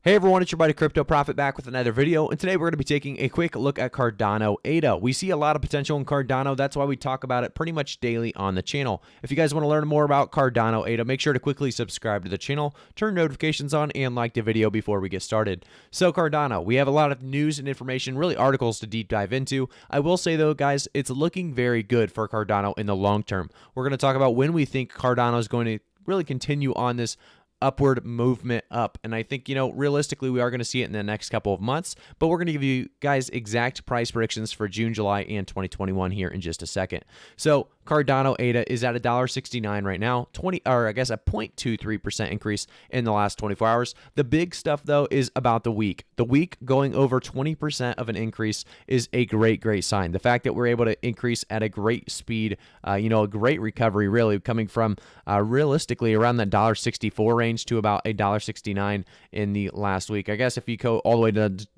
Hey everyone, it's your buddy Crypto Profit back with another video, and today we're going to be taking a quick look at Cardano ADA. We see a lot of potential in Cardano, that's why we talk about it pretty much daily on the channel. If you guys want to learn more about Cardano ADA, make sure to quickly subscribe to the channel, turn notifications on, and like the video before we get started. So Cardano, we have a lot of news and information, really articles to deep dive into. I will say though, guys, it's looking very good for Cardano in the long term. We're going to talk about when we think Cardano is going to really continue on this upward movement up, and I think, realistically we are going to see it in the next couple of months, but we're going to give you guys exact price predictions for June, July, and 2021 here in just a second. So Cardano ADA is at $1.69 right now, a 0.23% increase in the last 24 hours. The big stuff though is about the week. The week going over 20% of an increase is a great sign. The fact that we're able to increase at a great speed, a great recovery really coming from realistically around that $1.64 range to about $1.69 in the last week. I guess if you go all the way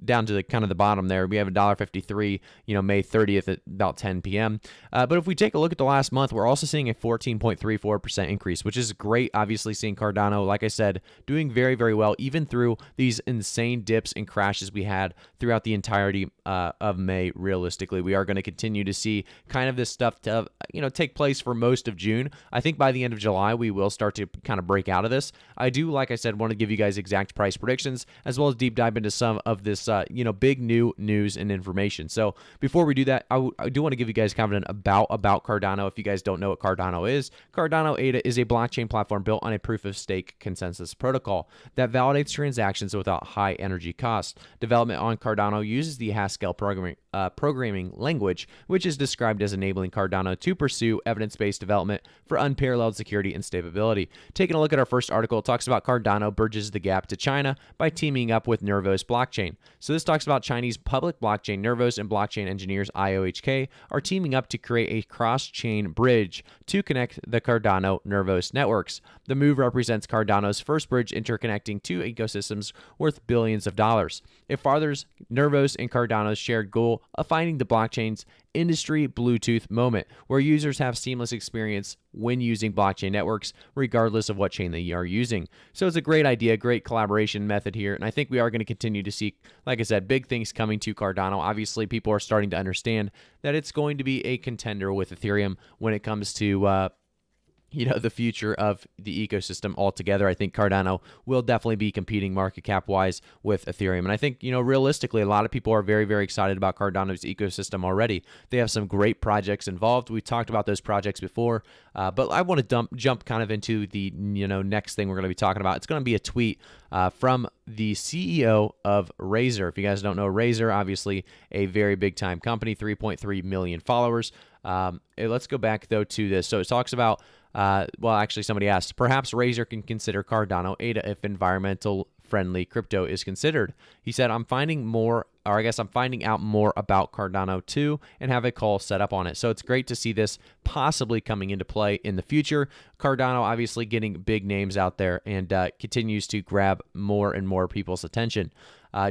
down to the kind of the bottom there, we have $1.53, May 30th at about 10 p.m. But if we take a look at the last month, we're also seeing a 14.34% increase, which is great. Obviously, seeing Cardano, like I said, doing very well, even through these insane dips and crashes we had throughout the entirety of May. Realistically, we are going to continue to see kind of this stuff to take place for most of June. I think by the end of July, we will start to kind of break out of this. I do, like I said, want to give you guys exact price predictions as well as deep dive into some of this, big new news and information. So before we do that, I do want to give you guys kind of an about Cardano. If you guys don't know what Cardano is ADA is a blockchain platform built on a proof-of-stake consensus protocol that validates transactions without high energy costs. Development on Cardano uses the Haskell programming language, which is described as enabling Cardano to pursue evidence-based development for unparalleled security and stability. Taking a look at our first article, it talks about Cardano bridges the gap to China by teaming up with Nervos blockchain. So this talks about Chinese public blockchain Nervos and blockchain engineers IOHK are teaming up to create a cross-chain bridge to connect the Cardano Nervos networks. The move represents Cardano's first bridge interconnecting two ecosystems worth billions of dollars. It furthers Nervos and Cardano's shared goal of finding the blockchain's industry Bluetooth moment, where users have seamless experience when using blockchain networks, regardless of what chain they are using. So it's a great idea, great collaboration method here, and I think we are going to continue to see, like I said, big things coming to Cardano. Obviously, people are starting to understand that it's going to be a contender with Ethereum when it comes to the future of the ecosystem altogether. I think Cardano will definitely be competing market cap wise with Ethereum. And I think, realistically, a lot of people are very excited about Cardano's ecosystem already. They have some great projects involved. We talked about those projects before, but I want to jump kind of into the, next thing we're going to be talking about. It's going to be a tweet from the CEO of Razer. If you guys don't know Razer, obviously a very big time company, 3.3 million followers. Let's go back though to this. So it talks about actually somebody asked, perhaps Razer can consider Cardano ADA if environmental friendly crypto is considered. He said, I'm finding out more about Cardano too and have a call set up on it. So it's great to see this possibly coming into play in the future. Cardano obviously getting big names out there and continues to grab more and more people's attention.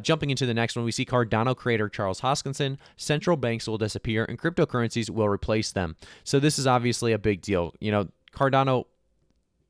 Jumping into the next one, we see Cardano creator Charles Hoskinson, central banks will disappear and cryptocurrencies will replace them. So this is obviously a big deal. Cardano,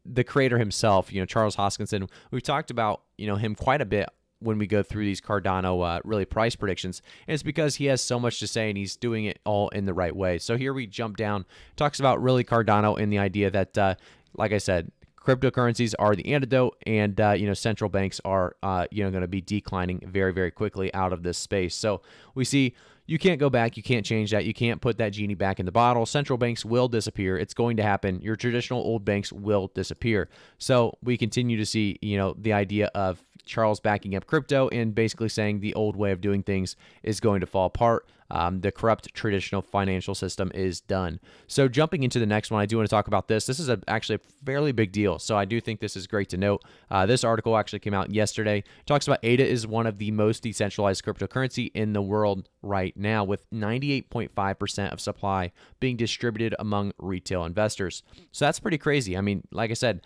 the creator himself, Charles Hoskinson, we've talked about, him quite a bit when we go through these Cardano really price predictions. And it's because he has so much to say and he's doing it all in the right way. So here we jump down, talks about really Cardano and the idea that, like I said, cryptocurrencies are the antidote, and central banks are going to be declining very quickly out of this space. So we see you can't go back, you can't change that, you can't put that genie back in the bottle. Central banks will disappear. It's going to happen. Your traditional old banks will disappear. So we continue to see the idea of Charles backing up crypto and basically saying the old way of doing things is going to fall apart. The corrupt traditional financial system is done. So jumping into the next one, I do want to talk about this. This is actually a fairly big deal. So I do think this is great to note. This article actually came out yesterday. It talks about ADA is one of the most decentralized cryptocurrency in the world right now, with 98.5% of supply being distributed among retail investors. So that's pretty crazy. I mean, like I said,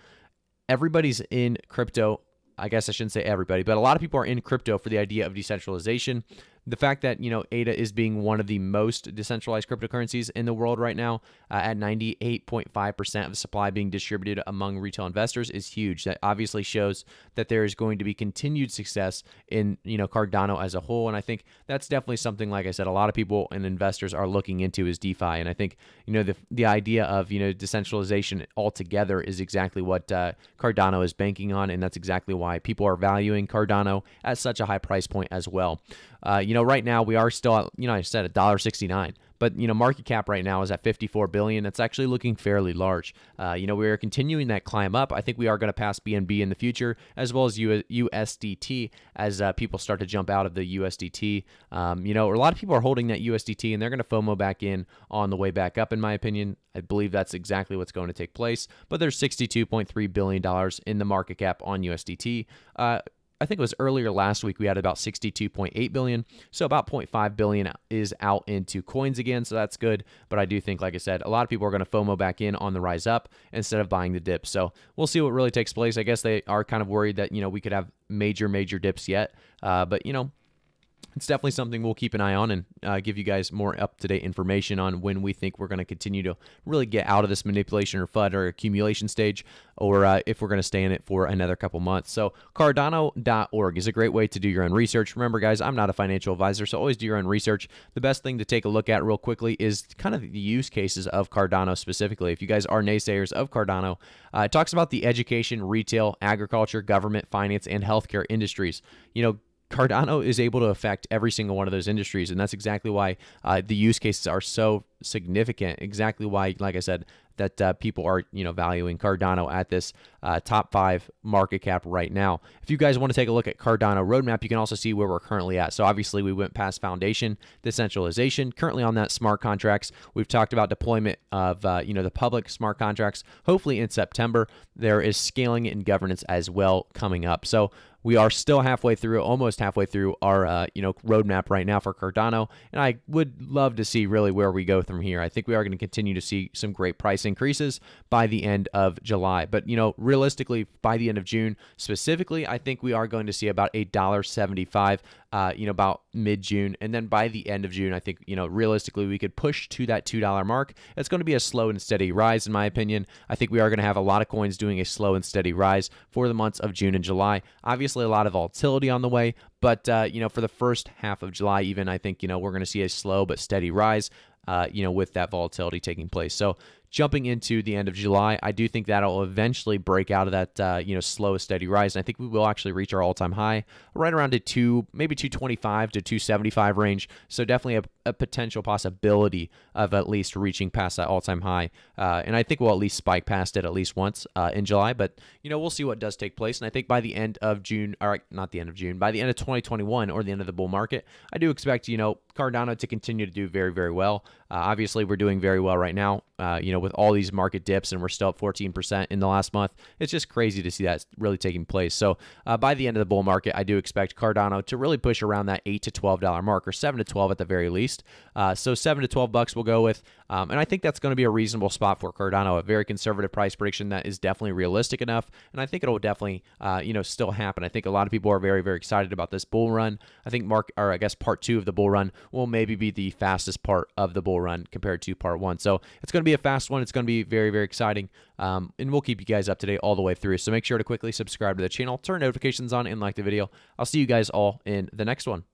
everybody's in crypto. I guess I shouldn't say everybody, but a lot of people are in crypto for the idea of decentralization. the fact that, ADA is being one of the most decentralized cryptocurrencies in the world right now, at 98.5% of the supply being distributed among retail investors, is huge. That obviously shows that there is going to be continued success in, Cardano as a whole. And I think that's definitely something, like I said, a lot of people and investors are looking into is DeFi. And I think, the idea of, decentralization altogether is exactly what Cardano is banking on. And that's exactly why people are valuing Cardano at such a high price point as well. Right now we are still at, I said $1.69, but market cap right now is at 54 billion. That's actually looking fairly large. We are continuing that climb up. I think we are going to pass BNB in the future, as well as USDT, as people start to jump out of the USDT. A lot of people are holding that USDT, and they're going to FOMO back in on the way back up, in my opinion. I believe that's exactly what's going to take place. But there's $62.3 billion in the market cap on USDT. I think it was earlier last week we had about 62.8 billion. So about 0.5 billion is out into coins again. So that's good. But I do think, like I said, a lot of people are going to FOMO back in on the rise up instead of buying the dip. So we'll see what really takes place. I guess they are kind of worried that, we could have major dips yet. But it's definitely something we'll keep an eye on and give you guys more up-to-date information on when we think we're going to continue to really get out of this manipulation or FUD or accumulation stage, or if we're going to stay in it for another couple months. So Cardano.org is a great way to do your own research. Remember, guys, I'm not a financial advisor, so always do your own research. The best thing to take a look at real quickly is kind of the use cases of Cardano specifically. If you guys are naysayers of Cardano, it talks about the education, retail, agriculture, government, finance, and healthcare industries. Cardano is able to affect every single one of those industries, and that's exactly why the use cases are so significant. Exactly why, like I said, that people are valuing Cardano at this top 5 market cap right now. If you guys want to take a look at Cardano roadmap, you can also see where we're currently at. So obviously we went past foundation, decentralization, currently on that smart contracts. We've talked about deployment of the public smart contracts. Hopefully in September there is scaling and governance as well coming up. So we are still almost halfway through our roadmap right now for Cardano, and I would love to see really where we go from here. I think we are going to continue to see some great price increases by the end of July, but realistically by the end of June specifically, I think we are going to see about $1.75 about mid-June. And then by the end of June, I think, realistically, we could push to that $2 mark. It's going to be a slow and steady rise, in my opinion. I think we are going to have a lot of coins doing a slow and steady rise for the months of June and July. Obviously, a lot of volatility on the way, but, for the first half of July, even, I think, we're going to see a slow but steady rise, with that volatility taking place. So jumping into the end of July, I do think that'll eventually break out of that, slow, steady rise. And I think we will actually reach our all-time high right around maybe 225 to 275 range. So definitely a potential possibility of at least reaching past that all-time high. And I think we'll at least spike past it at least once in July. But, we'll see what does take place. And I think by the end of June, or not the end of June, by the end of 2021 or the end of the bull market, I do expect, Cardano to continue to do very, very well. Obviously, we're doing very well right now, with all these market dips, and we're still up 14% in the last month. It's just crazy to see that really taking place. So by the end of the bull market, I do expect Cardano to really push around that $8 to $12 mark, or 7 to 12 at the very least. So 7 to 12 bucks we'll go with. And I think that's going to be a reasonable spot for Cardano, a very conservative price prediction that is definitely realistic enough. And I think it'll definitely, still happen. I think a lot of people are very, very excited about this bull run. I think part 2 of the bull run will maybe be the fastest part of the bull run compared to part 1. So it's going to be a fast one. It's going to be very, very exciting. And we'll keep you guys up to date all the way through. So make sure to quickly subscribe to the channel, turn notifications on, and like the video. I'll see you guys all in the next one.